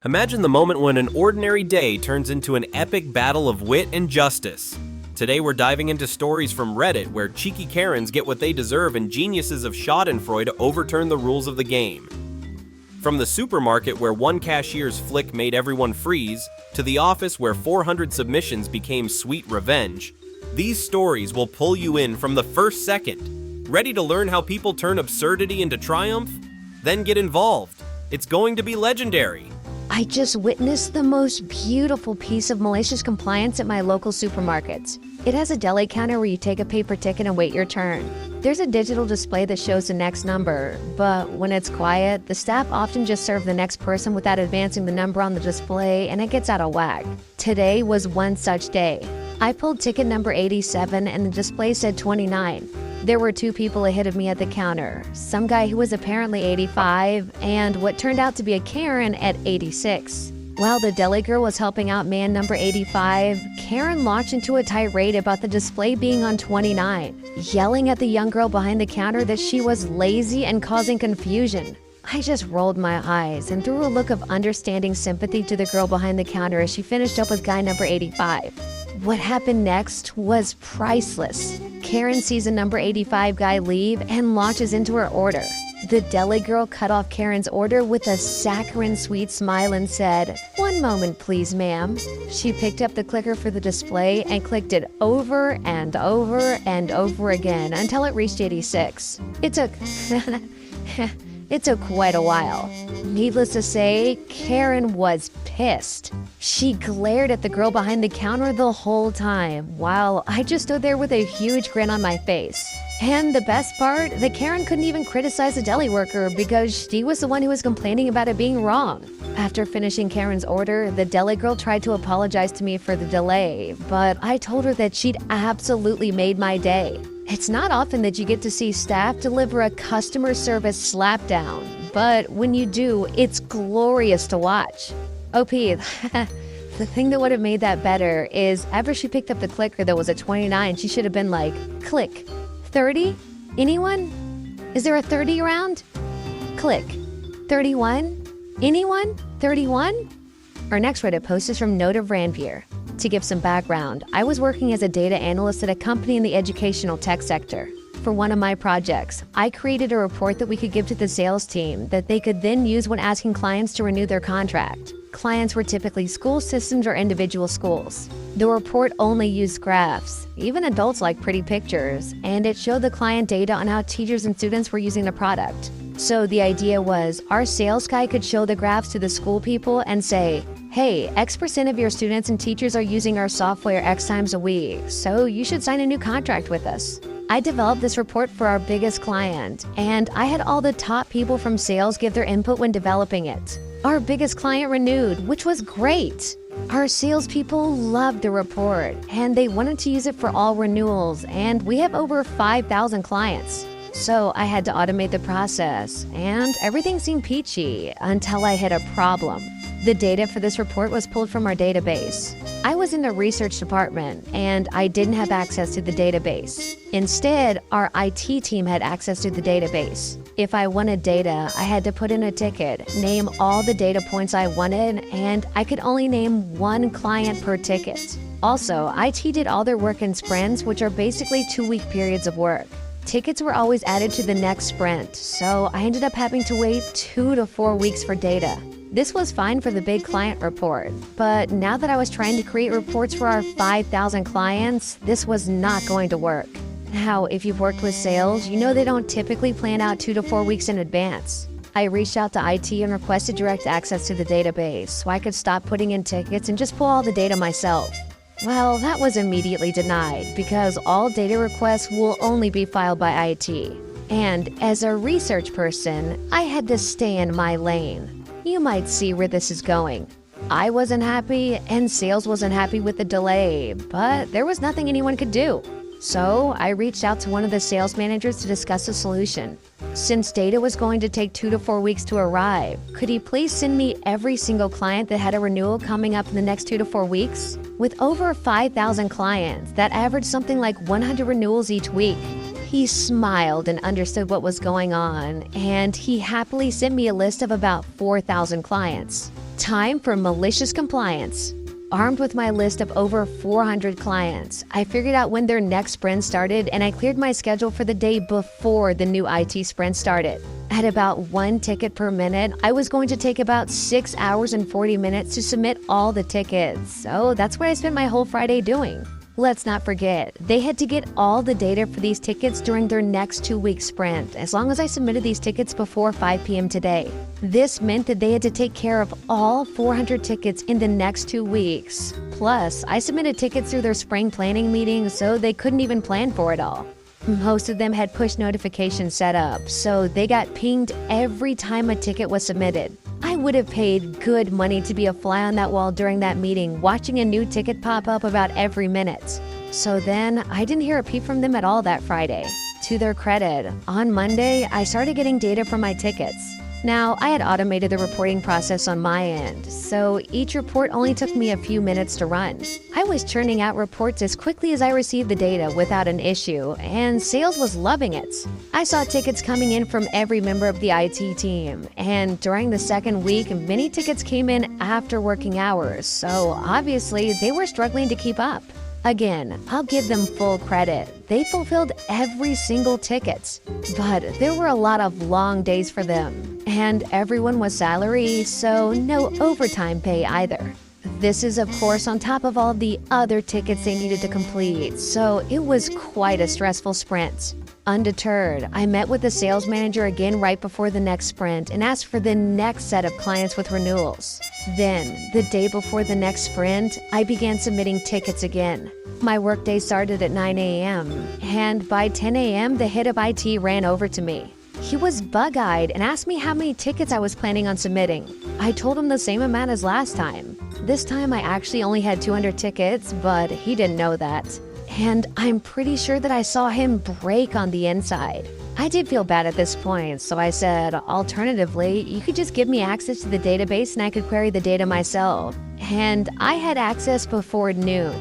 Imagine the moment when an ordinary day turns into an epic battle of wit and justice. Today we're diving into stories from Reddit where cheeky Karens get what they deserve and geniuses of schadenfreude overturn the rules of the game. From the supermarket where one cashier's flick made everyone freeze, to the office where 400 submissions became sweet revenge, these stories will pull you in from the first second. Ready to learn how people turn absurdity into triumph? Then get involved. It's going to be legendary. I just witnessed the most beautiful piece of malicious compliance at my local supermarket. It has a deli counter where you take a paper ticket and wait your turn. There's a digital display that shows the next number, but when it's quiet, the staff often just serve the next person without advancing the number on the display, and it gets out of whack. Today was one such day. I pulled ticket number 87 and the display said 29. There were two people ahead of me at the counter, some guy who was apparently 85 and what turned out to be a Karen at 86. While the deli girl was helping out man number 85, Karen launched into a tirade about the display being on 29, yelling at the young girl behind the counter that she was lazy and causing confusion. I just rolled my eyes and threw a look of understanding sympathy to the girl behind the counter as she finished up with guy number 85. What happened next was priceless. Karen sees a number 85 guy leave and launches into her order. The deli girl cut off Karen's order with a saccharine sweet smile and said, "One moment please, ma'am." She picked up the clicker for the display and clicked it over and over and over again until it reached 86. It took quite a while. Needless to say, Karen was pissed. She glared at the girl behind the counter the whole time, while I just stood there with a huge grin on my face. And the best part, the Karen couldn't even criticize the deli worker because she was the one who was complaining about it being wrong. After finishing Karen's order, the deli girl tried to apologize to me for the delay, but I told her that she'd absolutely made my day. It's not often that you get to see staff deliver a customer service slapdown, but when you do, it's glorious to watch. OP, the thing that would have made that better is after she picked up the clicker that was at 29, she should have been like, click. 30? Anyone? Is there a 30 around? Click. 31? Anyone? 31? Our next Reddit post is from Note of Rant. To give some background, I was working as a data analyst at a company in the educational tech sector. For one of my projects, I created a report that we could give to the sales team that they could then use when asking clients to renew their contract. Clients were typically school systems or individual schools. The report only used graphs. Even adults like pretty pictures, and it showed the client data on how teachers and students were using the product. So the idea was our sales guy could show the graphs to the school people and say, "Hey, X% of your students and teachers are using our software X times a week, so you should sign a new contract with us." I developed this report for our biggest client, and I had all the top people from sales give their input when developing it. Our biggest client renewed, which was great. Our salespeople loved the report, and they wanted to use it for all renewals, and we have over 5,000 clients. So I had to automate the process, and everything seemed peachy until I hit a problem. The data for this report was pulled from our database. I was in the research department, and I didn't have access to the database. Instead, our IT team had access to the database. If I wanted data, I had to put in a ticket, name all the data points I wanted, and I could only name one client per ticket. Also, IT did all their work in sprints, which are basically 2-week periods of work. Tickets were always added to the next sprint, so I ended up having to wait 2 to 4 weeks for data. This was fine for the big client report, but now that I was trying to create reports for our 5,000 clients, this was not going to work. Now, if you've worked with sales, you know they don't typically plan out 2 to 4 weeks in advance. I reached out to IT and requested direct access to the database so I could stop putting in tickets and just pull all the data myself. Well, that was immediately denied because all data requests will only be filed by IT. And as a research person, I had to stay in my lane. You might see where this is going. I wasn't happy and sales wasn't happy with the delay, but there was nothing anyone could do. So I reached out to one of the sales managers to discuss a solution. Since data was going to take 2 to 4 weeks to arrive, could he please send me every single client that had a renewal coming up in the next 2 to 4 weeks? With over 5,000 clients, that averaged something like 100 renewals each week. He smiled and understood what was going on, and he happily sent me a list of about 4,000 clients. Time for malicious compliance. Armed with my list of over 400 clients, I figured out when their next sprint started and I cleared my schedule for the day before the new IT sprint started. At about 1 ticket per minute, I was going to take about 6 hours and 40 minutes to submit all the tickets. So that's what I spent my whole Friday doing. Let's not forget, they had to get all the data for these tickets during their next 2-week sprint, as long as I submitted these tickets before 5 p.m. today. This meant that they had to take care of all 400 tickets in the next 2 weeks. Plus, I submitted tickets through their spring planning meetings, so they couldn't even plan for it all. Most of them had push notifications set up, so they got pinged every time a ticket was submitted. I would have paid good money to be a fly on that wall during that meeting, watching a new ticket pop up about every minute. So then, I didn't hear a peep from them at all that Friday. To their credit, on Monday, I started getting data from my tickets. Now, I had automated the reporting process on my end, so each report only took me a few minutes to run. I was churning out reports as quickly as I received the data without an issue, and sales was loving it. I saw tickets coming in from every member of the IT team, and during the second week, many tickets came in after working hours, so obviously they were struggling to keep up. Again, I'll give them full credit. They fulfilled every single ticket. But there were a lot of long days for them. And everyone was salary, so no overtime pay either. This is, of course, on top of all the other tickets they needed to complete, so it was quite a stressful sprint. Undeterred, I met with the sales manager again right before the next sprint and asked for the next set of clients with renewals. Then, the day before the next sprint, I began submitting tickets again. My workday started at 9 a.m., and by 10 a.m., the head of IT ran over to me. He was bug-eyed and asked me how many tickets I was planning on submitting. I told him the same amount as last time. This time I actually only had 200 tickets, but he didn't know that. And I'm pretty sure that I saw him break on the inside. I did feel bad at this point, so I said, alternatively, you could just give me access to the database and I could query the data myself. And I had access before noon.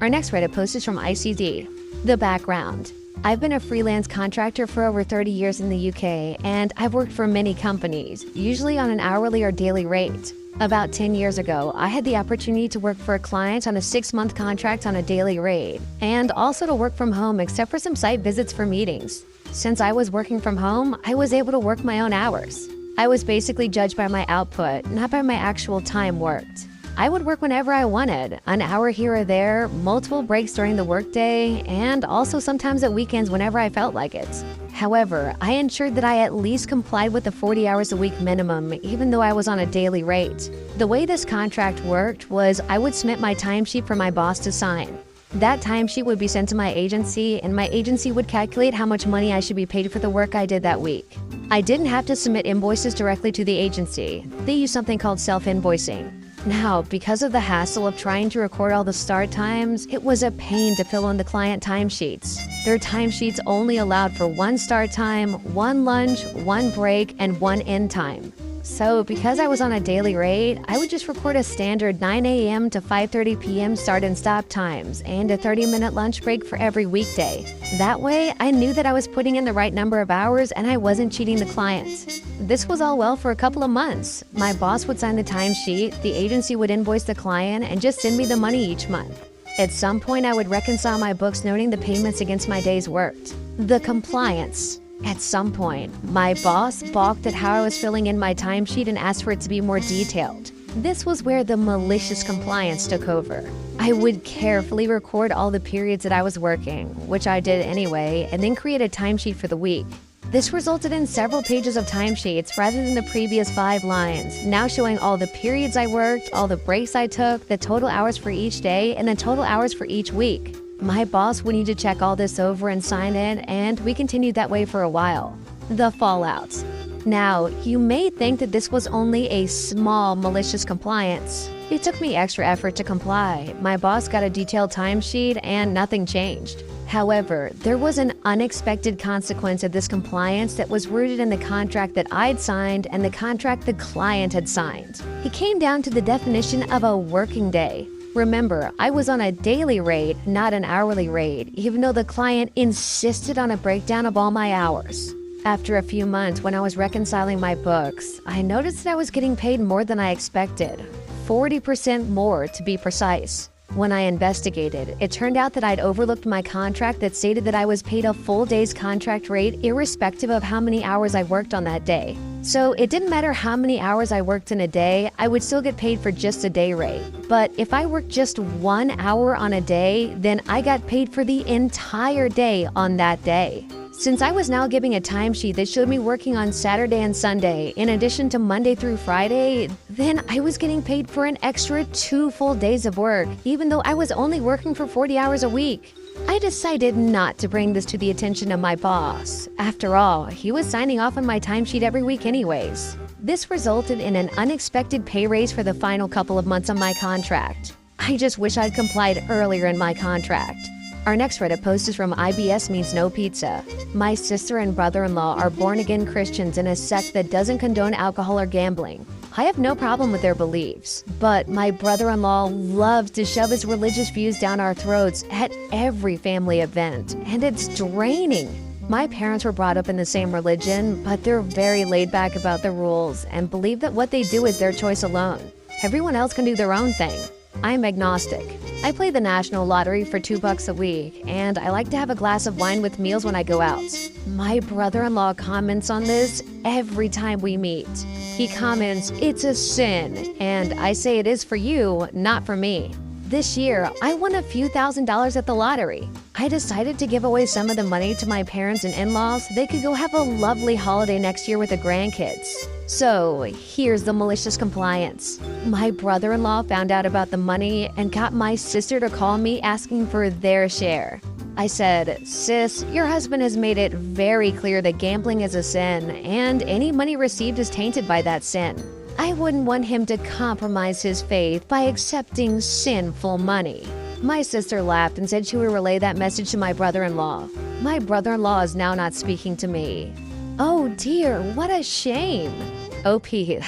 Our next Reddit post is from ICD. The background. I've been a freelance contractor for over 30 years in the UK, and I've worked for many companies, usually on an hourly or daily rate. About 10 years ago, I had the opportunity to work for a client on a 6-month contract on a daily rate, and also to work from home except for some site visits for meetings. Since I was working from home, I was able to work my own hours. I was basically judged by my output, not by my actual time worked. I would work whenever I wanted, an hour here or there, multiple breaks during the workday, and also sometimes at weekends whenever I felt like it. However, I ensured that I at least complied with the 40 hours a week minimum, even though I was on a daily rate. The way this contract worked was I would submit my timesheet for my boss to sign. That timesheet would be sent to my agency, and my agency would calculate how much money I should be paid for the work I did that week. I didn't have to submit invoices directly to the agency. They use something called self-invoicing. Now, because of the hassle of trying to record all the start times, it was a pain to fill in the client timesheets. Their timesheets only allowed for 1 start time, 1 lunch, 1 break, and 1 end time. So, because I was on a daily rate, I would just record a standard 9 a.m. to 5:30 p.m. start and stop times, and a 30-minute lunch break for every weekday. That way, I knew that I was putting in the right number of hours and I wasn't cheating the client. This was all well for a couple of months. My boss would sign the timesheet, the agency would invoice the client, and just send me the money each month. At some point, I would reconcile my books noting the payments against my days worked. The compliance. At some point, my boss balked at how I was filling in my timesheet and asked for it to be more detailed. This was where the malicious compliance took over. I would carefully record all the periods that I was working, which I did anyway, and then create a timesheet for the week. This resulted in several pages of timesheets rather than the previous 5 lines, now showing all the periods I worked, all the breaks I took, the total hours for each day, and the total hours for each week. My boss would need to check all this over and sign in, and we continued that way for a while. The fallout. Now, you may think that this was only a small malicious compliance. It took me extra effort to comply. My boss got a detailed timesheet and nothing changed. However, there was an unexpected consequence of this compliance that was rooted in the contract that I'd signed and the contract the client had signed. It came down to the definition of a working day. Remember, I was on a daily rate, not an hourly rate, even though the client insisted on a breakdown of all my hours. After a few months, when I was reconciling my books, I noticed that I was getting paid more than I expected. 40% more, to be precise. When I investigated, it turned out that I'd overlooked my contract that stated that I was paid a full day's contract rate irrespective of how many hours I worked on that day. So it didn't matter how many hours I worked in a day, I would still get paid for just a day rate. But if I worked just 1 hour on a day, then I got paid for the entire day on that day. Since I was now giving a timesheet that showed me working on Saturday and Sunday, in addition to Monday through Friday, then I was getting paid for an extra 2 full days of work, even though I was only working for 40 hours a week. I decided not to bring this to the attention of my boss. After all, he was signing off on my timesheet every week anyways. This resulted in an unexpected pay raise for the final couple of months of my contract. I just wish I'd complied earlier in my contract. Our next Reddit post is from IBS Means No Pizza. My sister and brother-in-law are born-again Christians in a sect that doesn't condone alcohol or gambling. I have no problem with their beliefs, but my brother-in-law loves to shove his religious views down our throats at every family event, and it's draining. My parents were brought up in the same religion, but they're very laid back about the rules and believe that what they do is their choice alone. Everyone else can do their own thing. I'm agnostic. I play the national lottery for $2 a week, and I like to have a glass of wine with meals when I go out. My brother-in-law comments on this every time we meet. He comments, "It's a sin," and I say it is for you, not for me. This year, I won a few $1,000s at the lottery. I decided to give away some of the money to my parents and in-laws so they could go have a lovely holiday next year with the grandkids. So, here's the malicious compliance. My brother-in-law found out about the money and got my sister to call me asking for their share. I said, "Sis, your husband has made it very clear that gambling is a sin, and any money received is tainted by that sin. I wouldn't want him to compromise his faith by accepting sinful money." My sister laughed and said she would relay that message to my brother-in-law. My brother-in-law is now not speaking to me. Oh dear, what a shame. OP,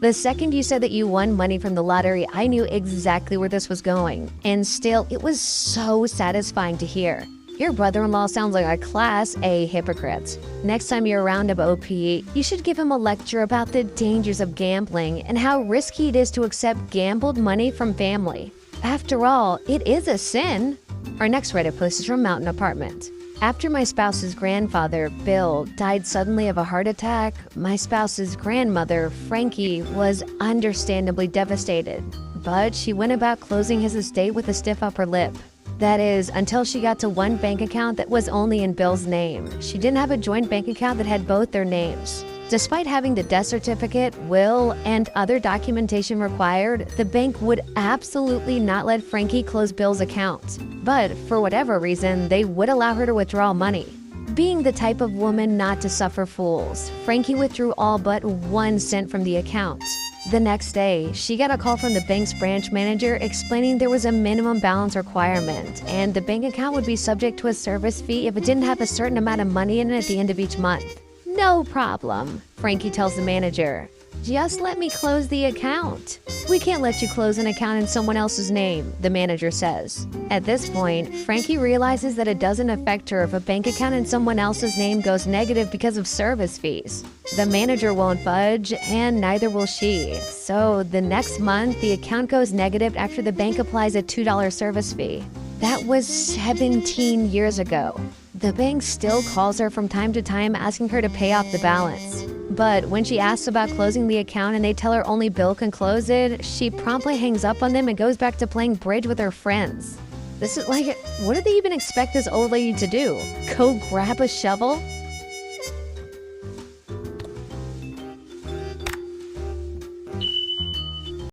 the second you said that you won money from the lottery, I knew exactly where this was going. And still, it was so satisfying to hear. Your brother-in-law sounds like a Class A hypocrite. Next time you're around him, OP, you should give him a lecture about the dangers of gambling and how risky it is to accept gambled money from family. After all, it is a sin. Our next Reddit post is from Mountain Apartment. After my spouse's grandfather, Bill, died suddenly of a heart attack, my spouse's grandmother, Frankie, was understandably devastated. But she went about closing his estate with a stiff upper lip. That is, until she got to one bank account that was only in Bill's name. She didn't have a joint bank account that had both their names. Despite having the death certificate, will, and other documentation required, the bank would absolutely not let Frankie close Bill's account. But for whatever reason, they would allow her to withdraw money. Being the type of woman not to suffer fools, Frankie withdrew all but 1 cent from the account. The next day, she got a call from the bank's branch manager explaining there was a minimum balance requirement, and the bank account would be subject to a service fee if it didn't have a certain amount of money in it at the end of each month. No problem, Frankie tells the manager. Just let me close the account. We can't let you close an account in someone else's name, the manager says. At this point, Frankie realizes that it doesn't affect her if a bank account in someone else's name goes negative because of service fees. The manager won't budge, and neither will she. So the next month, the account goes negative after the bank applies a $2 service fee. That was 17 years ago. The bank still calls her from time to time asking her to pay off the balance. But when she asks about closing the account and they tell her only Bill can close it, she promptly hangs up on them and goes back to playing bridge with her friends. This is like, what do they even expect this old lady to do? Go grab a shovel?